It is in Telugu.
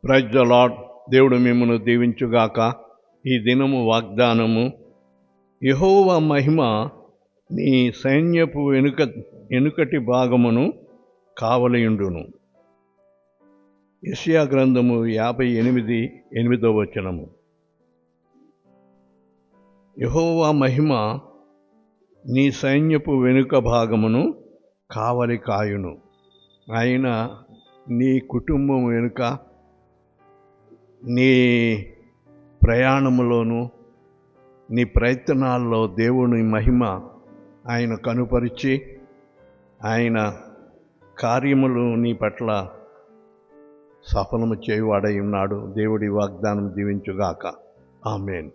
Praise the lord. దేవుడు మిమ్మల్ని దీవించుగాక. ఈ దినము వాగ్దానము, యెహోవా మహిమ నీ సైన్యపు వెనుకటి భాగమును కావలియుండును. యెషయా గ్రంథము 58:8. యెహోవా మహిమ నీ సైన్యపు వెనుక భాగమును కావలి కాయును. ఆయన నీ కుటుంబం వెనుక, నీ ప్రయాణములోను, నీ ప్రయత్నాల్లో దేవుని మహిమ ఆయన కనుపరిచి ఆయన కార్యములు నీ పట్ల సఫలము చేయువాడై ఉన్నాడు. దేవుడి వాగ్దానం దీవించుగాక. ఆమేన్.